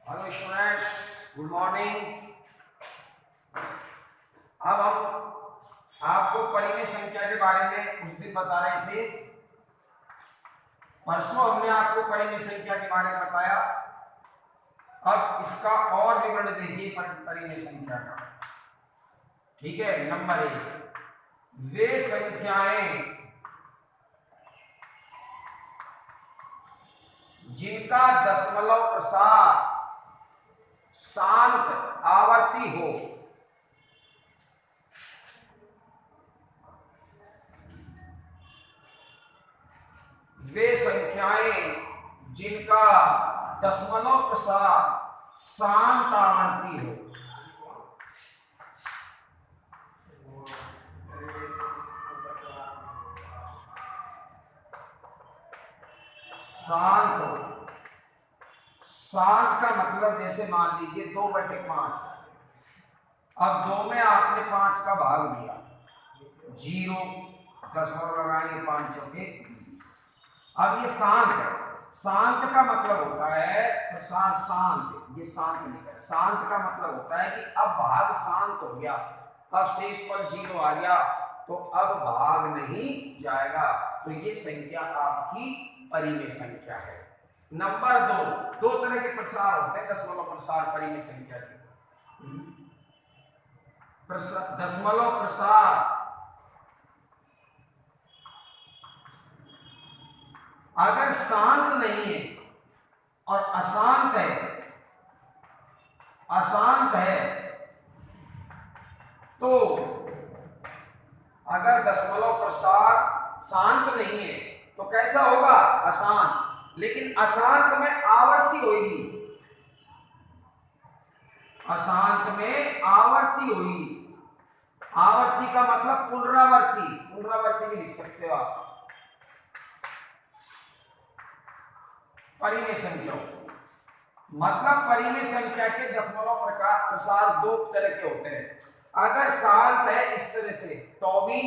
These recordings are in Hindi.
Hello students, good morning. अब हम आपको परिमेय संख्या के बारे में उस दिन बता रहे थे। परसों हमने आपको परिमेय संख्या के बारे में बताया। अब इसका और विवरण देखिए परिमेय संख्या का। ठीक है, नंबर 1, वे संख्याएं जिनका दशमलव प्रसार शांत आवर्ती हो। वे संख्याएं जिनका दशमलव प्रसार शांत आवर्ती हो। शांत हो। शांत का मतलब जैसे मान लीजिए 2/5। अब 2 में आपने 5 का भाग दिया, 0 दशमलव लगाएंगे, 5 चौके 20। अब ये शांत है। शांत का मतलब होता है प्रसार शांत। ये शांत नहीं है। शांत का मतलब होता है कि अब भाग शांत हो गया, अब शेष पर 0 आ गया, तो अब भाग नहीं जाएगा। तो ये संख्या आपकी परिमेय संख्या है। नंबर 2, दो तरह के प्रसार होते हैं दशमलव प्रसार परिमेय संख्या के। दशमलव प्रसार अगर शांत नहीं है और अशांत है, तो अगर दशमलव प्रसार शांत नहीं है तो कैसा होगा? अशांत। लेकिन अशांत में आवर्ती होगी। अशांत में आवर्ती होगी। आवर्ती का मतलब पुनरावर्ती। पुनरावर्ती भी लिख सकते हो आप। परिमेय संख्या मतलब परिमेय संख्या के दशमलव प्रसार दो तरह के होते हैं। अगर शांत है इस तरह से तो भी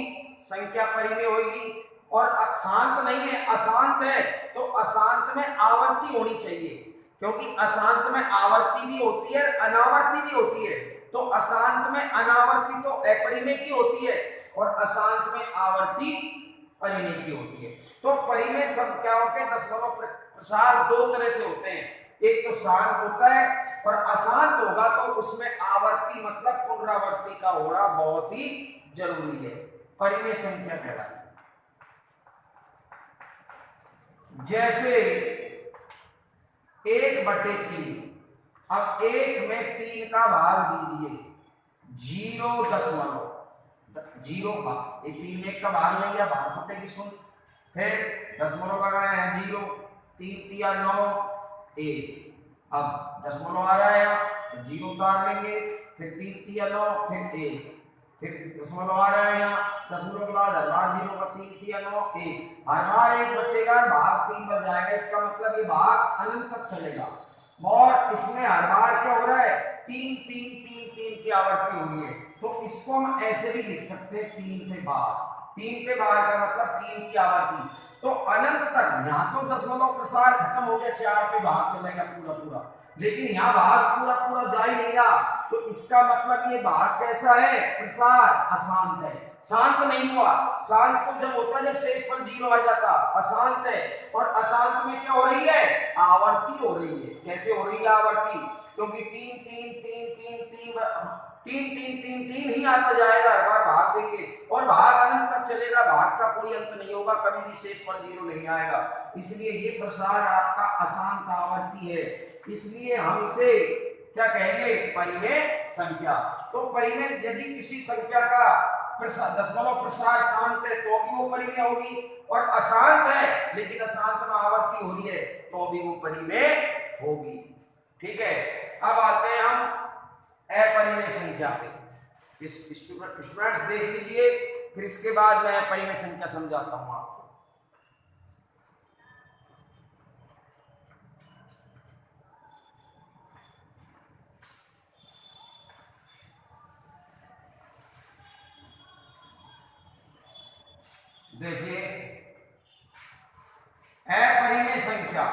संख्या परिमेय होगी, और शांत नहीं है, अशांत है, तो अशांत में आवर्ती होनी चाहिए, क्योंकि अशांत में आवर्ती भी होती है, अनावर्ती भी होती है। तो अशांत में अनावर्ती तो अपरिमेय की होती है और अशांत में आवर्ती परिमेय की होती है। तो परिमेय संख्याओं के दशमलव प्रसार दो तरह से होते हैं। एक तो शांत होता है, और अशांत होगा तो उसमें आवर्ती मतलब पुनरावर्ती का होना बहुत ही जरूरी है। परिमेय संख्या कहलाती है। जैसे 1/3। अब 1 में 3 का भाग दीजिए, 0.0 भाग। 3 में 1 का भाग नहीं गया, भाग फुटेगी सुन। फिर दशमलव लगाए हैं 0, 3 तिया 9, 1। अब दशमलव आ रहा है तो 0 उतार लेंगे, फिर 3 तिया 9, फिर 1। फिर दशमलव आ रहा है यहाँ, दशमलव के बाद हर बार 0 का 3 तिया 9, 1। हर बार 1 बचेगा, भाग 3 बच जाएगा। इसका मतलब ये भाग अनंत तक चलेगा। और इसमें हर बार क्या हो रहा है? 3 3 3 3 की आवर्ती हो रही है। तो इसको हम ऐसे भी लिख सकते हैं 3 पे भाग। 3 पे भाग का मतलब 3 की आवर्ती। तो अनंत तक। यहाँ तो दशमलव प्रसार खत्म हो गया, 4 पे भाग चलेगा पूरा पूरा, लेकिन यहाँ भाग पूरा पूरा जा ही नहीं रहा। तो इसका मतलब ये भाग कैसा है? प्रसार अशांत है, शांत नहीं हुआ। शांत तो जब होता है जब शेष पर 0 आ जाता। अशांत है, और अशांत में क्या हो रही है? आवर्ती हो रही है। कैसे हो रही है आवर्ती? क्योंकि 3 3 3 3 3 3 3 3 3 ही आता जाएगा, हर बार भाग देंगे, और भाग अनंत तक चलेगा। भाग का कोई अंत नहीं होगा, कभी भी शेष पर 0 नहीं आएगा। इसलिए ये प्रसार आपका अशांत आवर्ती है। इसलिए हम इसे क्या कहेंगे? परिमेय संख्या। तो परिमेय यदि किसी संख्या का दशमलव प्रसार शांत है तो भी वो परिमेय होगी, और अशांत है लेकिन अशांत में आवर्ती हो रही है तो भी वो परिमेय होगी। ठीक है, अब आते हैं हम अपरिमेय संख्या पे। स्टूडेंट्स देख लीजिए, फिर इसके बाद मैं परिमेय संख्या समझाता हूं आपको। देखिए, अपरिमेय संख्या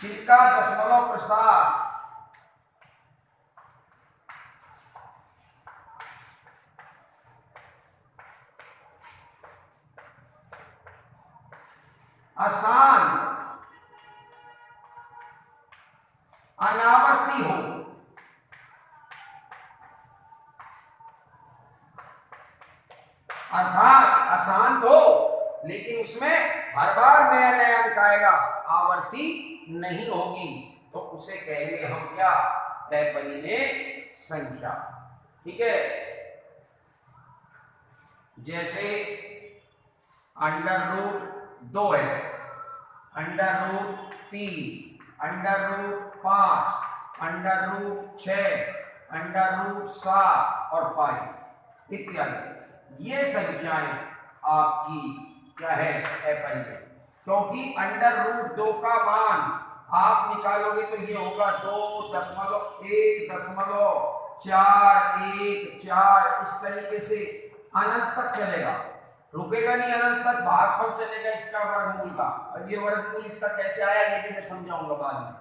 जिनका दशमलव प्रसार अशांत अनावर्ती हो, अर्थात अशांत हो लेकिन उसमें हर बार नया नया अंक आएगा, आवर्ती नहीं होगी, तो उसे कहेंगे हम क्या? अपरिमेय संख्या। ठीक है, जैसे √2 है, √3, √5, √6, √7 और पाई इत्यादि। ये संख्याएं आपकी क्या है? अपरिमेय। क्योंकि √2 का मान आप निकालोगे तो ये होगा 2.1.414, इस तरीके से अनंत तक चलेगा, रुकेगा नहीं, अनंत तक भागफल चलेगा इसका वर्गमूल का। और ये वर्गमूल इसका कैसे आया ये भी मैं समझाऊंगा बाद में।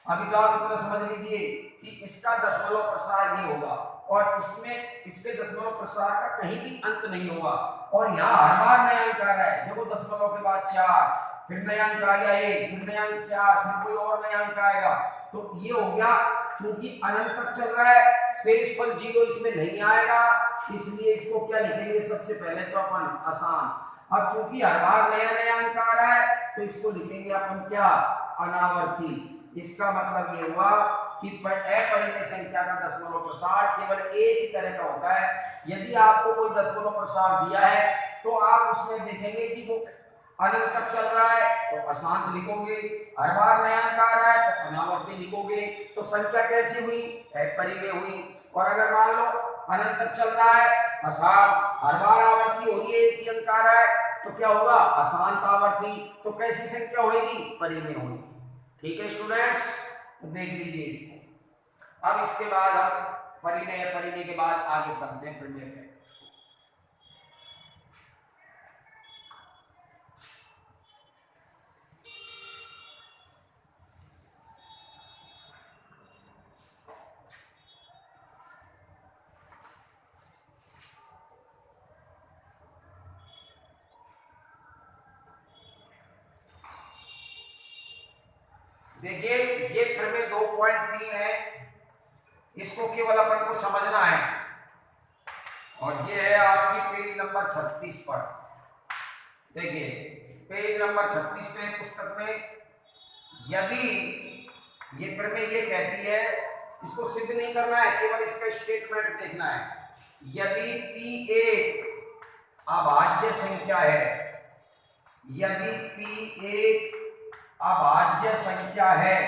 अभी तो आप इतना समझ लीजिए कि इसका दशमलव प्रसार ये होगा और इसमें इसके दशमलव प्रसार का कहीं भी अंत नहीं होगा। और यहाँ हर बार नया अंक आ रहा है, देखो दशमलव के बाद 4, फिर नया अंक आ गया 1, फिर नया अंक 4, फिर कोई और नया अंक आएगा। तो ये हो गया, चूंकि अनंत तक चल रहा है, शेषफल 0 इसमें नहीं आएगा, इसलिए इसको क्या लिखेंगे? सबसे पहले तो अपन आसान। अब चूंकि हर बार नया नया अंक आ रहा है तो इसको लिखेंगे अपन क्या? अनावर्ती। इसका मतलब ये हुआ कि अपरिमेय संख्या का दशमलव प्रसार केवल एक ही तरह का होता है। यदि आपको कोई दशमलव प्रसार दिया है तो आप उसमें देखेंगे कि वो अनंत तक चल रहा है तो अशांत लिखोगे, हर बार नया अंक आ रहा है तो अनावर्ती लिखोगे। तो संख्या कैसी हुई? अपरिमेय हुई। और अगर मान लो अनंत तक चल रहा है, अशांत, हर बार आवर्ती हो रही है, एक ही अंक आ रहा है, तो क्या होगा? अशांत आवर्ती। तो कैसी संख्या होगी? परिमेय होगी। ठीक है स्टूडेंट्स, तो देख लीजिए इसको। अब इसके बाद हम परिमेय, परिमेय के बाद आगे चलते हैं प्रमेय पे। देखिए ये प्रमेय 2.3 है, इसको केवल अपन को समझना है। और ये है आपकी पेज नंबर 36 पर। देखिए पेज नंबर 36 पे पुस्तक में, यदि ये प्रमेय ये कहती है, इसको सिद्ध नहीं करना है, केवल इसका स्टेटमेंट देखना है। यदि P एक अभाज्य संख्या है, यदि P एक अभाज्य संख्या है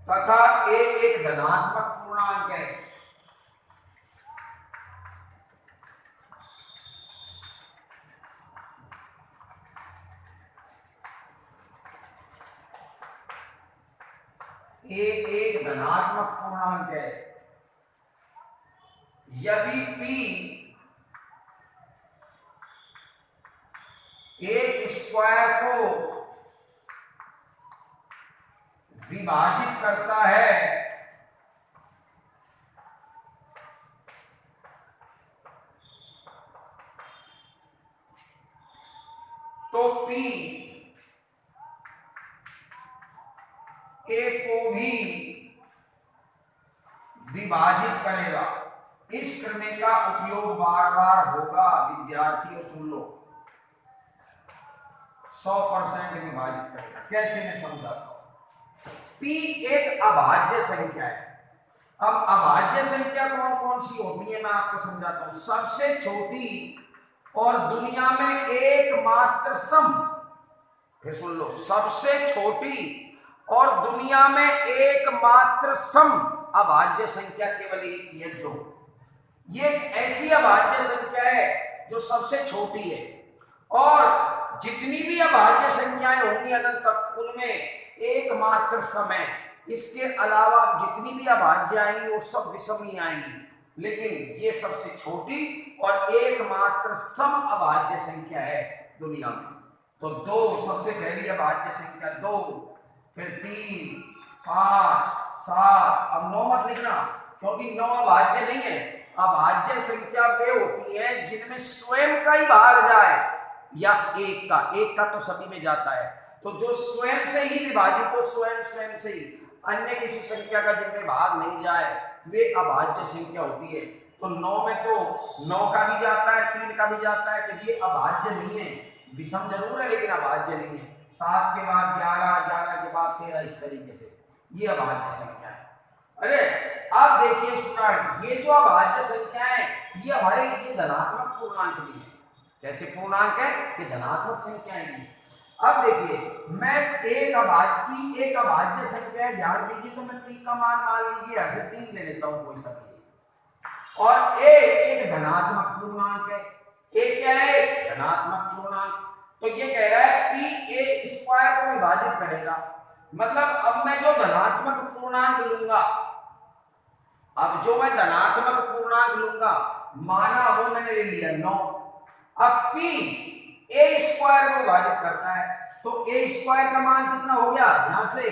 तथा a एक धनात्मक पूर्णांक है, a एक धनात्मक पूर्णांक है, यदि P एक स्क्वायर को विभाजित करता है तो P A को भी विभाजित करेगा। इस प्रमेय का उपयोग बार बार होगा विद्यार्थियों, सुन लो। 100% विभाजित करेगा। कैसे मैं समझाता हूं। P एक अभाज्य संख्या है। अब अभाज्य संख्या कौन कौन सी होती है मैं आपको समझाता हूं। सबसे छोटी और दुनिया में एकमात्र सम, फिर सुन लो, सबसे छोटी और दुनिया में एकमात्र सम अभाज्य संख्या केवल एक ही है, 2। ये एक ऐसी अभाज्य संख्या है जो सबसे छोटी है, और जितनी भी अभाज्य संख्याएं होंगी अनंत तक, उनमें एकमात्र सम है। इसके अलावा जितनी भी अभाज्य आएंगी वो सब विषम ही आएंगी। लेकिन ये सबसे छोटी और एकमात्र सम अभाज्य संख्या है दुनिया में। तो 2 सबसे पहली अभाज्य संख्या 2, फिर 3, 5, 7। अब 9 मत लिखना क्योंकि 9 अभाज्य नहीं है। अभाज्य संख्या वे होती है जिनमें स्वयं का ही भाग जाए या एक का तो सभी में जाता है। तो जो स्वयं से ही विभाजित हो, स्वयं से ही, अन्य किसी संख्या का जिनमें भाग नहीं जाए, वे अभाज्य संख्या होती है। तो 9 में तो 9 का भी जाता है, 3 का भी जाता है, तो ये अभाज्य नहीं है। विषम जरूर है लेकिन अभाज्य नहीं है। 7 के बाद 11, 11 के बाद 13, इस तरीके से ये अभाज्य संख्या है। अरे अब देखिए स्टूडेंट, ये जो अभाज्य संख्या है ये हमारे ये धनात्मक पूर्णांक भी है। कैसे पूर्णांक है? ये धनात्मक संख्याएं भी। अब देखिए मैं एक अभाज्य संख्या है, ध्यान दीजिए। तो मैं p का मान लीजिए ऐसे 3 ले लेता हूं, कोई सा भी। और एक धनात्मक पूर्णांक है। क्या है? धनात्मक पूर्णांक। तो ये कह रहा है p a स्क्वायर को विभाजित करेगा। मतलब अब मैं जो धनात्मक पूर्णांक लूंगा, माना वो मैंने ले लिया 9। अब p a स्क्वायर को विभाजित करता है, तो a स्क्वायर का मान कितना हो गया? यहां से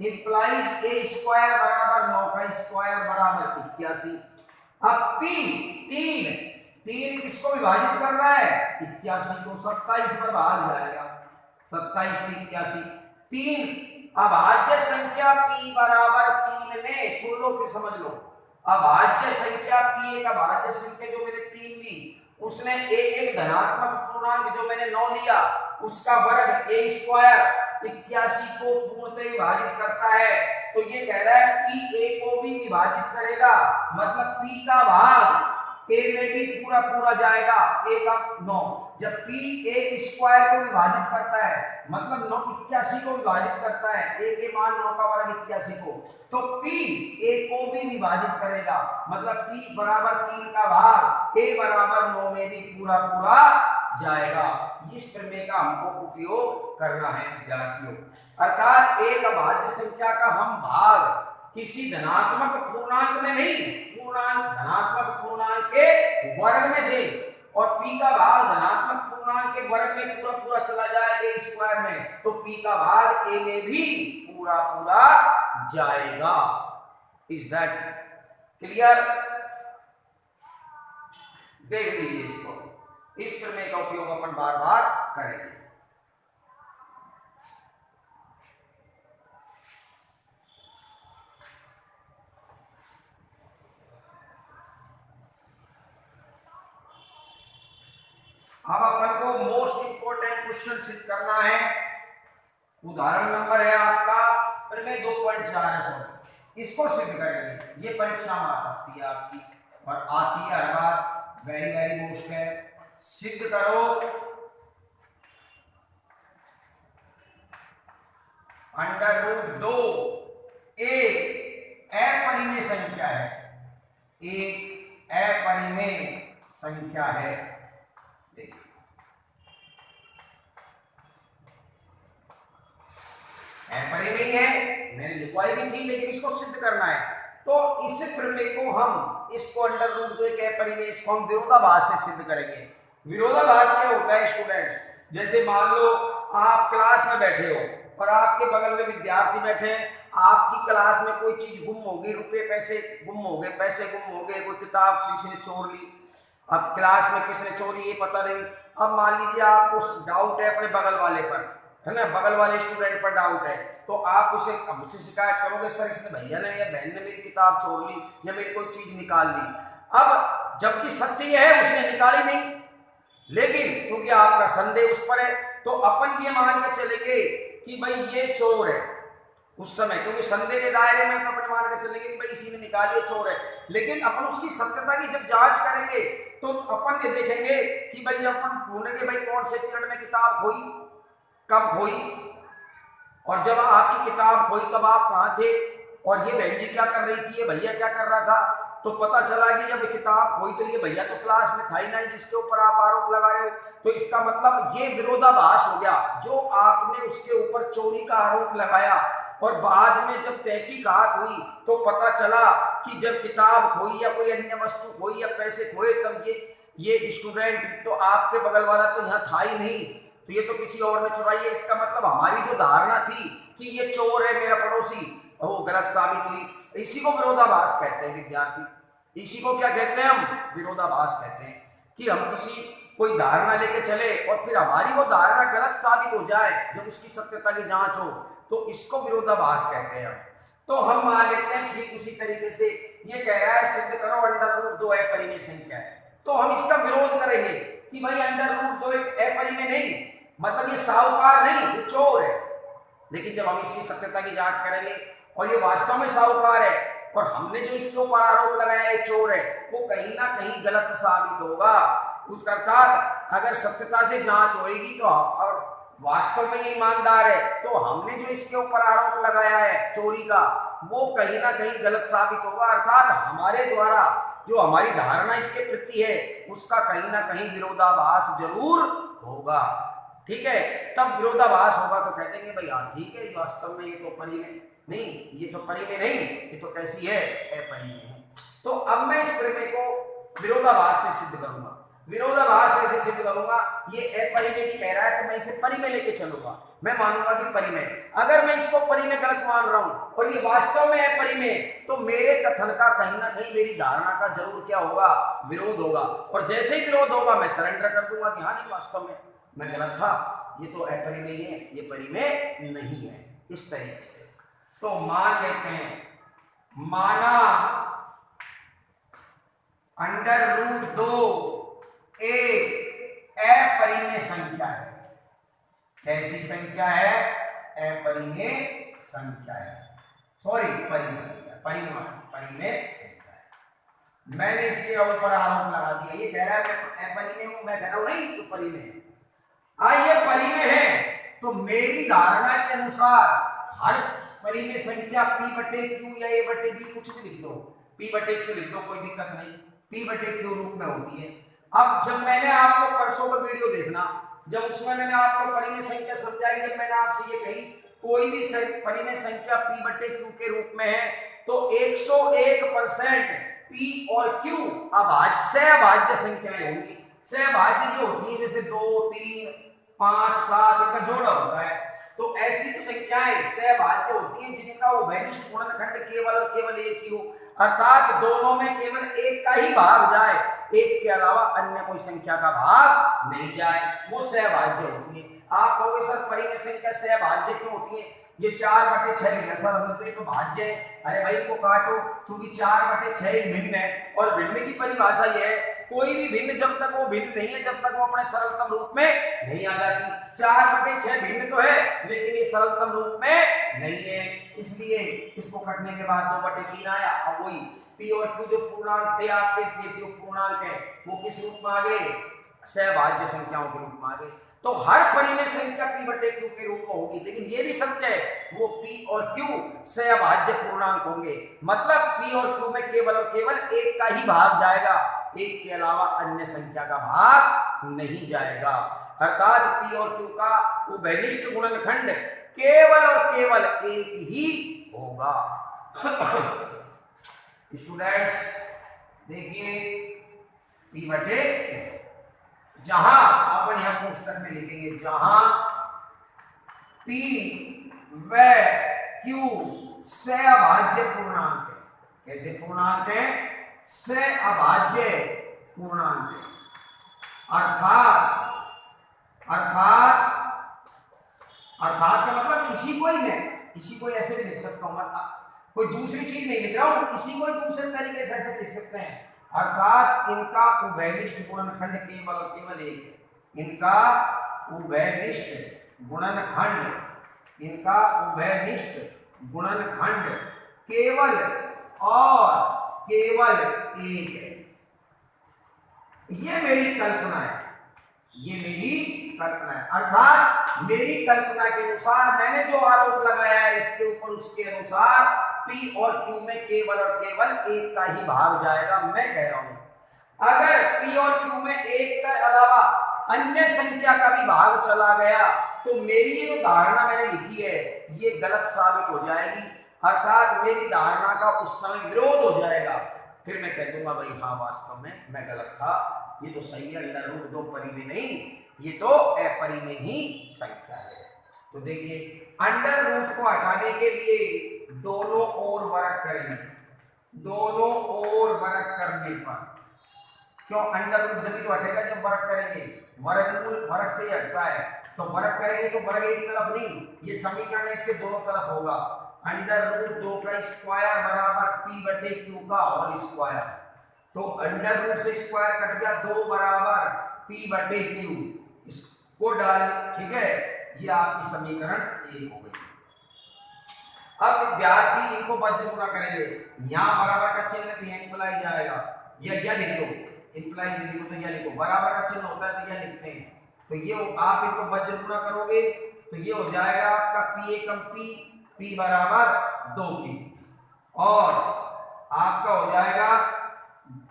इंप्लाइज a स्क्वायर बराबर 9 का स्क्वायर बराबर 81। अब p 3 किसको विभाजित कर रहा है? 81 को। 27 पर भाग जाएगा, 27 3 81। 3 अभाज्य संख्या p बराबर 3 में, सुन लो फिर समझ लो, अभाज्य संख्या p एक अभाज्य संख्या जो मैंने 3 ली, उसने एक धनात्मक पूर्णांक जो मैंने 9 लिया, उसका वर्ग a स्क्वायर 81 को पूर्णतः विभाजित करता है। तो ये कह रहा है p a को भी विभाजित करेगा, मतलब p का भाग a में भी पूरा जाएगा। a का 9 जब p a स्क्वायर को विभाजित करता है, मतलब 9 81 को विभाजित करता है, a के मान 9 का वर्ग 81 को, तो p a को भी विभाजित करेगा, मतलब p बराबर 3 का भाग a बराबर 9 में भी पूरा जाएगा। इस प्रमेय का हमको उपयोग करना है विद्यार्थियों। अर्थात एक अभाज्य संख्या का हम भाग किसी धनात्मक पूर्णांक में नहीं, धनात्मक पूर्णांक के वर्ग में दे, और p का भाग धनात्मक पूर्णांक के वर्ग में पूरा चला जाए a स्क्वायर में, तो p का भाग a में भी पूरा जाएगा। Is that clear? देख लीजिए इसको, इस प्रमेय का उपयोग अपन बार बार करेंगे। अब अपन को मोस्ट इंपोर्टेंट क्वेश्चन सिद्ध करना है। उदाहरण नंबर है आपका प्रमेय 2.4, इसको सिद्ध करेंगे। ये परीक्षा में आ सकती है आपकी, और आती है हर बार, वेरी मोस्ट है। सिद्ध करो √2 एक अपरिमेय संख्या है, एक अपरिमेय संख्या है। अपरिमेय है, मैंने लिखवाई भी थी, लेकिन इसको सिद्ध करना है। तो इस प्रमेय को हम इसको √2 एक अपरिमेय, इसको हम विरोधाभास से सिद्ध करेंगे। विरोधाभास क्या होता है स्टूडेंट्स? जैसे मान लो आप क्लास में बैठे हो और आपके बगल में विद्यार्थी बैठे हैं, आपकी क्लास में कोई चीज गुम हो गई, रुपए पैसे गुम हो गए, कोई किताब किसी ने चोर ली। अब क्लास में किसने चोरी ये पता नहीं। अब मान लीजिए आपको डाउट है अपने बगल वाले पर, है ना, बगल वाले स्टूडेंट पर डाउट है, तो आप उसे शिकायत करोगे, सर इसने भैया ने या बहन ने मेरी किताब चोर ली या मेरी कोई चीज निकाल ली। अब जबकि सत्य है उसने निकाली नहीं, लेकिन क्योंकि आपका संदेह उस पर है, तो अपन ये मान के चलेंगे कि भाई ये चोर है उस समय, क्योंकि संदेह के दायरे में तो अपन मान के चलेंगे कि भाई इसी ने निकाली है, चोर है। लेकिन अपन उसकी सत्यता की जब जांच करेंगे तो अपन ये देखेंगे कि भाई अपन ढूंढेंगे भाई कौन से पीरियड में किताब खोई, कब खोई, और जब आपकी किताब खोई तब आप कहाँ थे, और ये बहन जी क्या कर रही थी, ये भैया क्या कर रहा था। तो पता चला कि जब किताब खोई तो ये भैया तो क्लास में था ही नहीं जिसके ऊपर आप आरोप लगा रहे हो। तो इसका मतलब ये विरोधाभास हो गया। जो आपने उसके ऊपर चोरी का आरोप लगाया और बाद में जब तहकीकात हुई तो पता चला कि जब किताब खोई या कोई अन्य वस्तु खोई या पैसे खोए तब ये स्टूडेंट तो आपके बगल वाला तो यहाँ था ही नहीं, तो ये तो किसी और ने चुराई है। इसका मतलब हमारी जो धारणा थी कि ये चोर है मेरा पड़ोसी, वो गलत साबित हुई। इसी को विरोधाभास कहते हैं विद्यार्थी, इसी को क्या कहते हैं हम? विरोधाभास कहते हैं कि हम किसी कोई धारणा लेके चले और फिर हमारी वो धारणा गलत साबित हो जाए जब उसकी सत्यता की जांच हो, तो इसको विरोधाभास कहते हैं हम। तो हम मान लेते हैं ठीक उसी तरीके से ये कह रहा है सिद्ध करो अंडर रूट 2 अपरिमेय संख्या है, तो हम इसका विरोध करेंगे कि भाई अंडर रूट 2 एक अपरिमेय नहीं, मतलब ये साहूकार नहीं, ये चोर है। लेकिन जब हम इसकी सत्यता की जांच करेंगे और ये वास्तव में साहूकार है और हमने जो इसके ऊपर आरोप लगाया है चोर है, वो कहीं ना कहीं गलत साबित होगा। उसका अर्थात अगर सत्यता से जांच होगी तो और वास्तव में ये ईमानदार है, तो हमने जो इसके ऊपर आरोप लगाया है चोरी का, वो कहीं ना कहीं गलत साबित होगा। अर्थात हमारे द्वारा जो हमारी धारणा इसके प्रति है उसका कहीं ना कहीं विरोधाभास जरूर होगा। ठीक है, तब विरोधाभास होगा तो कह देंगे भाई हाँ ठीक है, वास्तव में ये तो परिमेय नहीं, ये तो परिमेय नहीं, ये तो कैसी है? अपरिमेय है। तो अब मैं इस परिमेय को विरोधाभास से सिद्ध करूंगा। विरोधाभास ऐसे सिद्ध करूंगा, ये अपरिमेय की कह रहा है तो मैं इसे परिमेय लेके चलूंगा, मैं मानूंगा कि परिमेय। अगर मैं इसको परिमेय गलत मान रहा हूं और ये वास्तव में अपरिमेय, तो मेरे कथन का कहीं ना कहीं मेरी धारणा का जरूर क्या होगा? विरोध होगा। और जैसे ही विरोध होगा मैं सरेंडर कर दूंगा कि हाँ नहीं, वास्तव में मैं गलत था, ये तो अपरिमेय है, ये परिमेय नहीं है। इस तरीके से तो मान लेते हैं, माना अंडर रूट 2 एक अपरिमेय संख्या है। कैसी संख्या है? अपरिमेय संख्या है, सॉरी परिमेय संख्या, परिमेय संख्या है। मैंने इसके ऊपर आरोप लगा दिया, ये कह रहा है मैं अपरिमेय हूं, मैं कह रहा हूं नहीं तो परिमेय है। ये परिमेय है तो मेरी धारणा के अनुसार हर परिमेय संख्या P/Q या A/B कुछ भी लिख दो, P/Q लिख दो, कोई दिक्कत नहीं, P/Q रूप में होती है। अब जब मैंने आपको परसों का वीडियो देखना, जब उसमें मैंने आपको परिमेय संख्या समझाई, जब मैंने आपसे ये कही कोई भी परिमेय संख्या P/Q के रूप में है तो 101% P और Q सहअभाज्य संख्याएं होंगी। सहअभाज्य जो होती है जैसे 2, 3, 5, 7 इनका जोड़ा होता है, तो ऐसी तो संख्याएं सहअभाज्य होती हैं जिनका उभयनिष्ठ गुणनखंड केवल और केवल एक ही हो, अर्थात दोनों में केवल एक का ही भाग जाए, एक के अलावा अन्य कोई संख्या का भाग नहीं जाए, वो सहअभाज्य होती है। आप कहोगे सर परिमेय संख्या सहअभाज्य क्यों होती है? ये 4/6 है सर, हम तो भाज्य है। अरे भाई को काटो, क्योंकि 4/6 भिन्न है और भिन्न की परिभाषा ये है कोई भी भिन्न जब तक वो भिन्न नहीं है, जब तक वो अपने सरलतम रूप में नहीं आ जाती। 4/6 भिन्न तो है लेकिन ये सरलतम रूप में नहीं है, इसलिए इसको कटने के बाद 2/3 आया। अब वही P और Q जो पूर्णांक थे आपके, जो पूर्णांक है वो किस रूप में आ गए? सहअभाज्य संख्याओं के रूप में आ गए। तो हर परिमेय संख्या P/Q के रूप में होगी, लेकिन ये भी सत्य है वो P और Q सहअभाज्य पूर्णांक होंगे, मतलब P और Q में केवल और केवल एक का ही भाग जाएगा, एक के अलावा अन्य संख्या का भाग नहीं जाएगा। अर्थात P और Q का उभयनिष्ठ गुणनखंड केवल और केवल एक ही होगा। स्टूडेंट्स देखिए, P/Q जहां अपन यहां पुस्तक में लिखेंगे, जहां P व Q सहअभाज्य पूर्णांक है। कैसे पूर्णांक है? सहअभाज्य पूर्णांक है। अर्थात का मतलब इसी को ही मैं, इसी को ऐसे भी लिख सकता हूं, कोई दूसरी चीज नहीं लिख रहा हूं, इसी को दूसरे तरीके से ऐसे लिख सकते हैं। अर्थात इनका उभयनिष्ठ गुणनखंड केवल और केवल एक है। इनका उभयनिष्ठ गुणनखंड केवल और केवल एक है। ये मेरी कल्पना है, अर्थात मेरी कल्पना के अनुसार मैंने जो आरोप लगाया है इसके ऊपर, उसके अनुसार P और Q में केवल और केवल एक का ही भाग जाएगा। मैं कह रहा हूं अगर P और Q में एक के अलावा अन्य संख्या का भी भाग चला गया तो मेरी ये जो धारणा मैंने लिखी है ये गलत साबित हो जाएगी, अर्थात मेरी धारणा का उस समय विरोध हो जाएगा। फिर मैं कह दूंगा भाई हाँ वास्तव में मैं गलत था, ये तो सही है, अंडर रूट 2 परिमेय नहीं, ये तो अपरिमेय ही संख्या है। तो देखिए अंडर रूट को हटाने के लिए दोनों ओर वर्ग करेंगे, दोनों ओर वर्ग करने पर, क्यों अंडर रूट जब तो हटेगा जब वर्ग करेंगे, वर्गमूल वर्ग से ही हटता है, तो वर्ग करेंगे तो वर्ग एक तरफ नहीं, ये समीकरण इसके दोनों तरफ होगा। अंडर रूट 2 का स्क्वायर बराबर p बटे q का होल स्क्वायर, तो अंडर रूट से स्क्वायर कट गया, 2 बराबर p बटे q, इसको डाल, ठीक है, ये आपकी समीकरण 1 हो गई। अब विद्यार्थी इनको वज्र गुणा करेंगे, यहाँ बराबर का चिन्ह भी इंप्लाई जाएगा, या लिख दो, इंप्लाई लिखो तो यह लिखो, बराबर का चिन्ह होता है तो यह लिखते हैं, तो ये आप इनको वज्र गुणा करोगे तो ये हो जाएगा आपका p एकम p बराबर 2q, और आपका हो जाएगा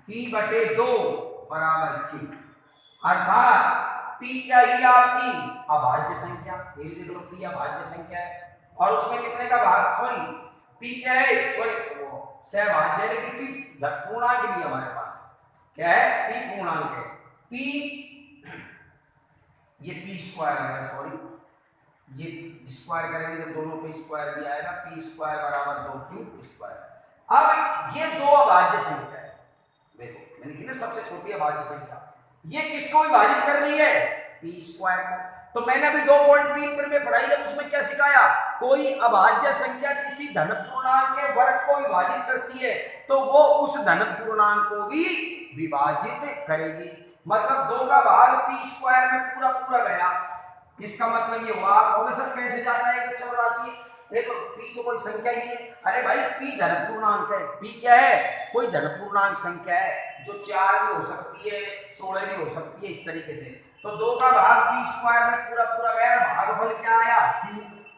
p बटे 2 बराबर q, अर्थात p क्या ही आपकी अभाज्य संख्या, ये देख लो p अभाज्य संख्या है, और उसमें कितने का भाग, सॉरी p क्या है, सॉरी सहभाज्य है, लेकिन p पूर्णांक भी हमारे पास क्या है, p पूर्णांक है, p ये p स्क्वायर आएगा, सॉरी ये स्क्वायर करेंगे जब दोनों पे स्क्वायर भी आएगा, p स्क्वायर बराबर 2q स्क्वायर। अब ये दो अभाज्य संख्या है, देखो मैंने लिखी सबसे छोटी अभाज्य संख्या, ये किसको विभाजित कर रही है, p स्क्वायर को। तो मैंने अभी 2.3 पर में पढ़ाई है, उसमें क्या सिखाया, कोई अभाज्य संख्या किसी धन पूर्णांक के वर्ग को विभाजित करती है तो वो उस धन पूर्णांक को भी विभाजित करेगी, मतलब 2 का भाग p स्क्वायर में पूरा पूरा गया, इसका मतलब ये हुआ। आप कहोगे सर कैसे जाता है एक चर राशि, देखो p तो कोई संख्या ही नहीं है, अरे भाई p धन पूर्णांक है, p क्या है, कोई धन पूर्णांक संख्या है जो 4 भी हो सकती है, 16 भी हो सकती है, इस तरीके से। तो 2 का भाग p स्क्वायर में पूरा पूरा गया, भागफल क्या आया q,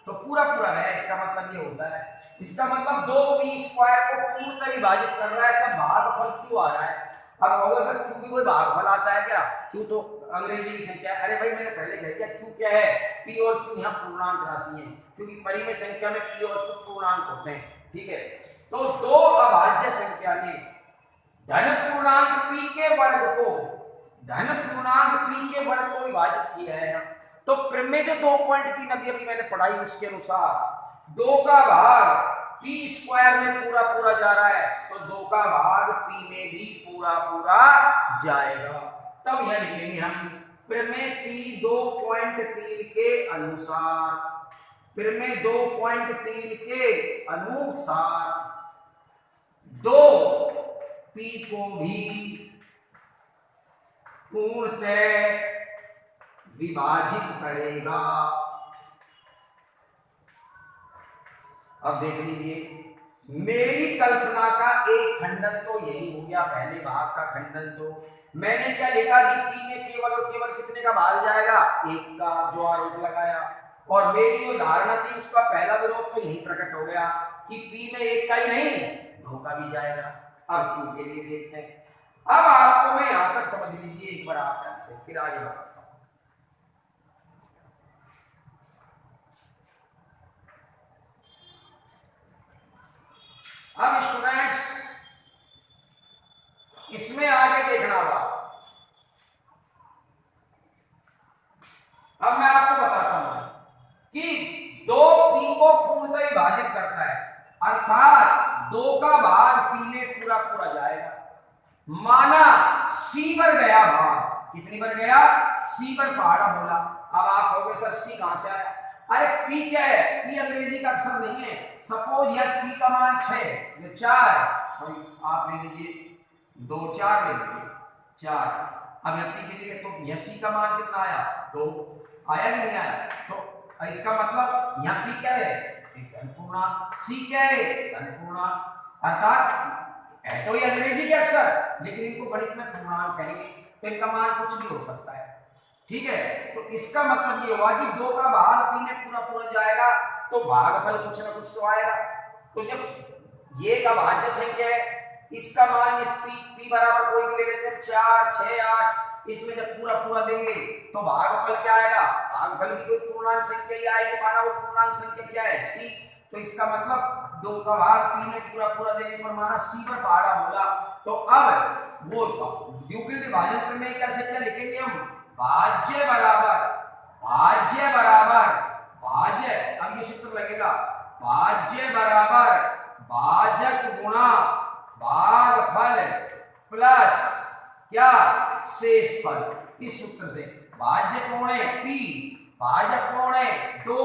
तो पूरा पूरा गया, इसका मतलब ये होता है, इसका मतलब 2p स्क्वायर को पूर्णतः विभाजित कर रहा है, तब भागफल q आ रहा है। अब कहोगे सर q भी कोई भागफल आता है क्या, q तो अंग्रेजी की संख्या है, अरे भाई मैंने पहले कह दिया q क्या है, p और q यहाँ पूर्णांक राशि है, क्योंकि परिमेय संख्या में p और q पूर्णांक होते हैं, ठीक है। तो दो अभाज्य संख्या ने धन पूर्णांक p के वर्ग को, धन पूर्णांक p के वर्ग को विभाजित किया है, तो प्रमेय जो 2.3 अभी मैंने पढ़ाई उसके अनुसार 2 का भाग p स्क्वायर में पूरा पूरा जा रहा है, तो 2 का भाग p में भी पूरा पूरा जाएगा, तब यह लिखेंगे हम प्रमेय 2.3 के अनुसार, प्रमेय 2.3 के अनुसार 2p को भी पूर्णतः विभाजित करेगा। अब देख लीजिए, मेरी कल्पना का एक खंडन तो यही हो गया, पहले भाग का खंडन। तो मैंने क्या लिखा कि p में केवल और केवल कितने का भाग जाएगा, 1 का, जो आरोप लगाया, और मेरी जो धारणा थी उसका पहला विरोध तो यही प्रकट हो गया कि p में 1 का ही नहीं 2 का भी जाएगा। अब q के लिए देखते हैं, अब आपको मैं यहां तक समझ लीजिए एक बार आप ढंग से, फिर आगे बताता हूं। अब स्टूडेंट्स इसमें आगे देखना होगा। अब मैं आपको बताता हूं कि 2p को पूर्णतः विभाजित करता है, अर्थात 2 का भाग p में पूरा पूरा जाएगा। माना c पर गया भाग, कितनी पर गया, c पर पहाड़ा बोला। अब आप कहोगे सर c कहां से आया, अरे p क्या है, p अंग्रेजी का अक्षर नहीं है। सपोज यह p का मान 6, ये 4 है, सॉरी आप ले लीजिए 2 4 ले लीजिए 4, अब यह p की जगह तो यह c का मान कितना आया, 2 आया कि नहीं आया, तो इसका मतलब यहाँ p क्या है, एक धन पूर्णांक, c क्या है, धन पूर्णांक, अर्थात है तो ये अंग्रेजी के अक्षर, लेकिन इनको गणित में पूर्णांक कहेंगे, तो इनका मान कुछ भी हो सकता है, ठीक है। तो इसका मतलब ये हुआ कि 2 का भाग p में पूरा पूरा जाएगा, तो भागफल कुछ ना कुछ तो आएगा। तो जब ये का भाज्य संख्या है, इसका मान इस p बराबर कोई भी ले लेते हैं 4 6 8, इसमें जब पूरा पूरा देंगे तो भागफल क्या आएगा, भागफल की कोई पूर्णांक संख्या ही आएगी, माना वो पूर्णांक संख्या क्या है सी, तो इसका मतलब 2 का भाग p में पूरा पूरा देने पर माना c पर पहाड़ा बोला। तो अब वो यूक्लिड विभाजन प्रमेय कैसे क्या लिखेंगे हम, भाज्य बराबर भाज्य, अब ये सूत्र लगेगा भाज्य बराबर भाजक गुणा भागफल प्लस क्या शेषफल। इस सूत्र से भाज्य कौन है p, भाजक कौन है 2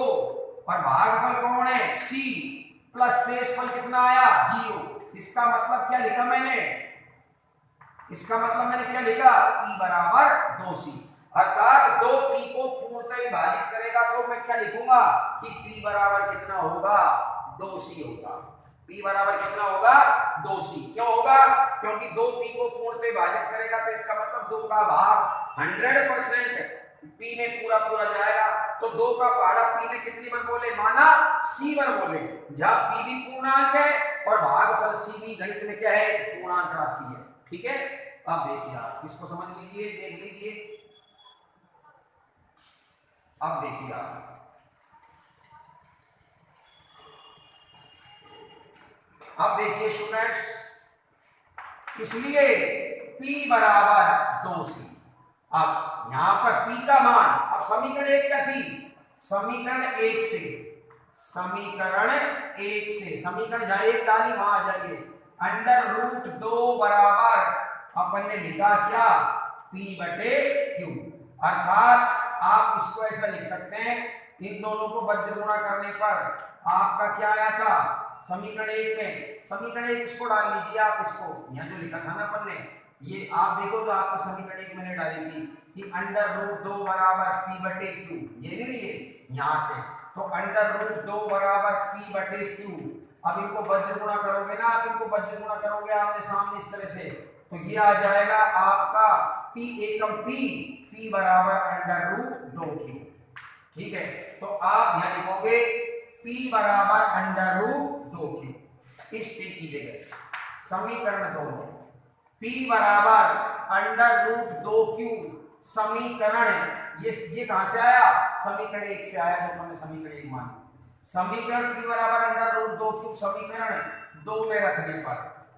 और भागफल कौन है c, प्लस शेषफल कितना आया 0। इसका मतलब क्या लिखा मैंने, इसका मतलब मैंने क्या लिखा p बराबर 2c, अर्थात 2p को पूर्णतः विभाजित करेगा तो मैं क्या लिखूंगा कि p बराबर कितना होगा 2c होगा, p बराबर कितना होगा 2c। क्यों होगा, क्योंकि 2p को पूर्णतः विभाजित करेगा तो इसका मतलब 2 का भाग 100% p में पूरा पूरा जाएगा, तो 2 का पहाड़ा p में कितनी बार बोले, माना c बार बोले, जहां p भी पूर्णांक है और भागफल c भी गणित में क्या है पूर्णांक राशि है। ठीक है, अब देखिए आप इसको समझ लीजिए, देख लीजिए। अब देखिए आप, अब देखिए स्टूडेंट्स, इसलिए p बराबर 2c। अब यहां पर p का मान, अब समीकरण 1 क्या थी, समीकरण 1 से, समीकरण 1 से, समीकरण जहां 1 डाली वहां आ जाइए, √2 बराबर अपन ने लिखा क्या p बटे q, अर्थात आप इसको ऐसा लिख सकते हैं, इन दोनों को वज्र गुणा करने पर आपका क्या आया था समीकरण 1 में, समीकरण 1 इसको डाल लीजिए आप, इसको यहाँ जो लिखा था ना अपन ने, ये आप देखो तो आपका समीकरण 1 मैंने डाली थी कि √2 बराबर p बटे q, ये नहीं है यहाँ से, तो √2 बराबर p बटे q। अब इनको वज्र गुणा करोगे ना, आप इनको वज्र गुणा करोगे आपने सामने इस तरह से, तो ये आ जाएगा आपका p एकम p बराबर √2q। ठीक है, तो आप यहाँ लिखोगे p बराबर √2q, इस p की जगह समीकरण 2 में p बराबर √2q, समीकरण ये कहां से आया, समीकरण 1 से आया, तो हमने समीकरण 1 मान, समीकरण p बराबर √2q समीकरण 2 में रखने पर,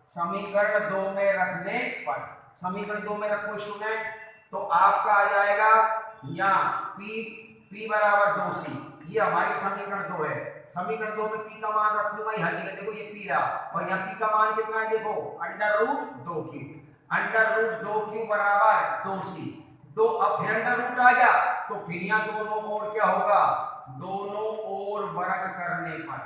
समीकरण 2 में रखने पर, समीकरण 2 में रखो स्टूडेंट, तो आपका आ जाएगा यहाँ p बराबर 2c, ये हमारी समीकरण 2 है, समीकरण 2 में p का मान रखूंगा यहाँ जगह, देखो ये p रहा और यहाँ p का मान कितना है देखो √2q, √2q बराबर 2c, तो अब फिर अंडर आ गया, तो फिर यहाँ दोनों ओर क्या होगा, दोनों ओर वर्ग करने पर,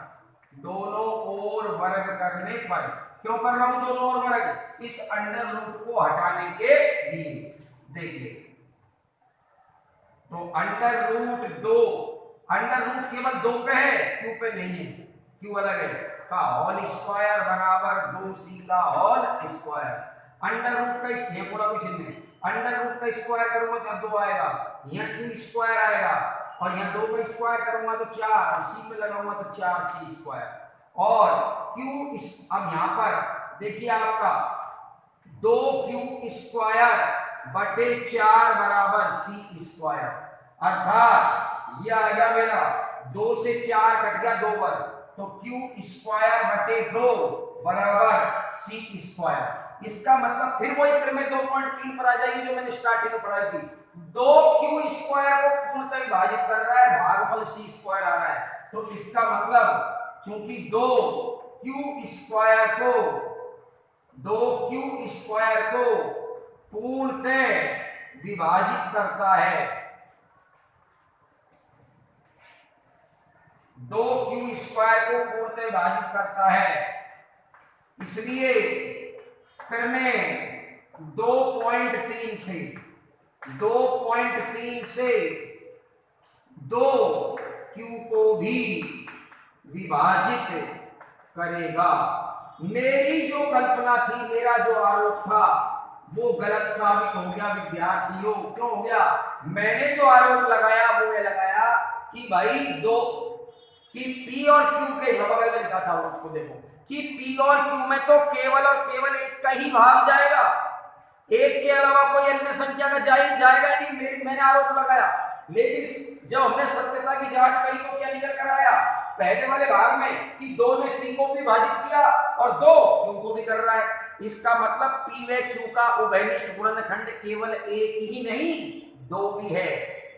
दोनों ओर वर्ग करने पर, क्यों कर रहा हूं दोनों ओर वर्ग, इस √2 को हटाने के लिए, देखिए तो √2 केवल 2 पे है, q पे नहीं है, q अलग है, का होल स्क्वायर बराबर 2c का होल स्क्वायर, √2 का इसमें पूरा कुछ नहीं, √2 का स्क्वायर करूंगा तो 2 आएगा, यहाँ q स्क्वायर आएगा और यहाँ 2 का स्क्वायर करूंगा तो 4, और c पे लगाऊंगा तो 4c स्क्वायर, और q अब यहाँ पर देखिए आपका 2q स्क्वायर बटे 4 बराबर c स्क्वायर, अर्थात ये आ गया मेरा 2 से 4 कट गया 2 पर, तो q स्क्वायर बटे 2 बराबर c स्क्वायर। इसका मतलब फिर वही प्रमेय 2.3 पर आ जाइए जो मैंने स्टार्टिंग में पढ़ाई थी, 2q स्क्वायर को पूर्णतः विभाजित कर रहा है, भागफल c स्क्वायर आ रहा है, तो इसका मतलब चूंकि 2q स्क्वायर को पूर्णतः विभाजित करता है, 2q स्क्वायर को पूर्णतः विभाजित करता है, इसलिए फिर मैं 2.3 से 2q को भी विभाजित करेगा। मेरी जो कल्पना थी, मेरा जो आरोप था वो गलत साबित हो गया विद्यार्थियों। क्यों हो गया? मैंने जो आरोप लगाया वो ये लगाया कि भाई कि P और Q के बगल में लिखा था, उसको देखो कि P और Q में तो केवल और केवल एक का ही भाग जाएगा, एक के अलावा कोई अन्य संख्या का जाएगा ही नहीं, मैंने आरोप लगाया। लेकिन जब हमने सत्यता की जांच करी तो क्या निकल कर आया पहले वाले भाग में कि 2 ने P को विभाजित किया और 2 Q को भी कर रहा है। इसका मतलब P व Q का उभयनिष्ठ गुणनखंड केवल एक ही नहीं 2 भी है।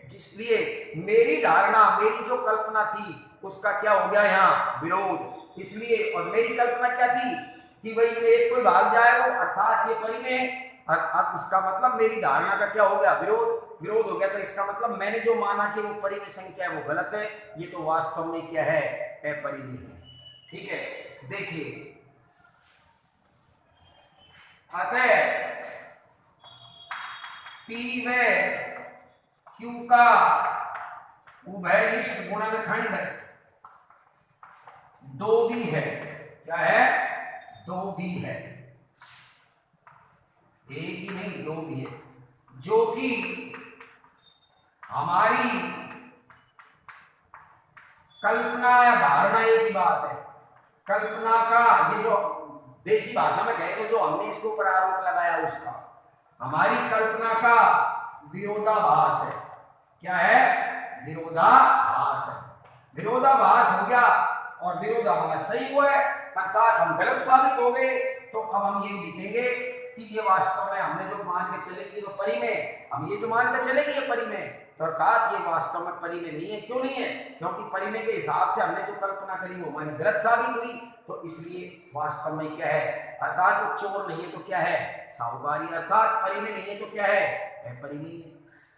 जिसलिए मेरी धारणा, मेरी जो कल्पना थी उसका क्या हो गया यहाँ विरोध। इसलिए और मेरी कल्पना क्या थी कि भाई एक कोई भाग जाएगा अर्थात ये परिमेय, अब इसका मतलब मेरी धारणा का क्या हो गया विरोध हो गया। तो इसका मतलब मैंने जो माना कि वो परिमेय संख्या है वो गलत है, ये तो वास्तव में क्या है अपरिमेय है। ठीक है, देखिए अतः P व Q का उभयनिष्ठ गुणनखंड 2 भी है। क्या है? 2 भी है, एक ही नहीं 2 भी है, जो कि हमारी कल्पना या धारणा एक बात है। कल्पना का ये जो देसी भाषा में कहे तो जो हमने इसके ऊपर आरोप लगाया उसका हमारी कल्पना का विरोधाभास है। क्या है? विरोधाभास है। विरोधाभास हो गया और विरोधाभास सही हुआ है, अर्थात हम गलत साबित हो गए। तो अब हम ये लिखेंगे कि ये वास्तव में हमने जो मान के चले कि तो परिमेय, हम ये तो मान के चले कि ये परिमेय, तो अर्थात ये वास्तव में परिमेय नहीं है। क्यों नहीं है? क्योंकि परिमेय के हिसाब से हमने जो कल्पना करी वो मैंने गलत साबित हुई। तो इसलिए वास्तव में क्या है, अर्थात वो चोर नहीं है तो क्या है साहूकारी, अर्थात परिमेय नहीं है तो क्या है अपरिमेय।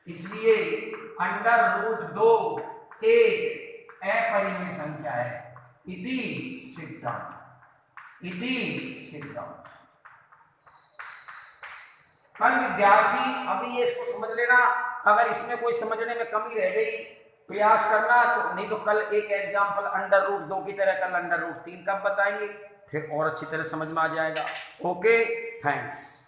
इसलिए √2 एक अपरिमेय संख्या है इति सिद्धम। कल विद्यार्थी अभी ये इसको समझ लेना, अगर इसमें कोई समझने में कमी रह गई प्रयास करना, तो नहीं तो कल एक एग्जाम्पल √2 की तरह कल √3 कब बताएंगे, फिर और अच्छी तरह समझ में आ जाएगा। Okay, thanks.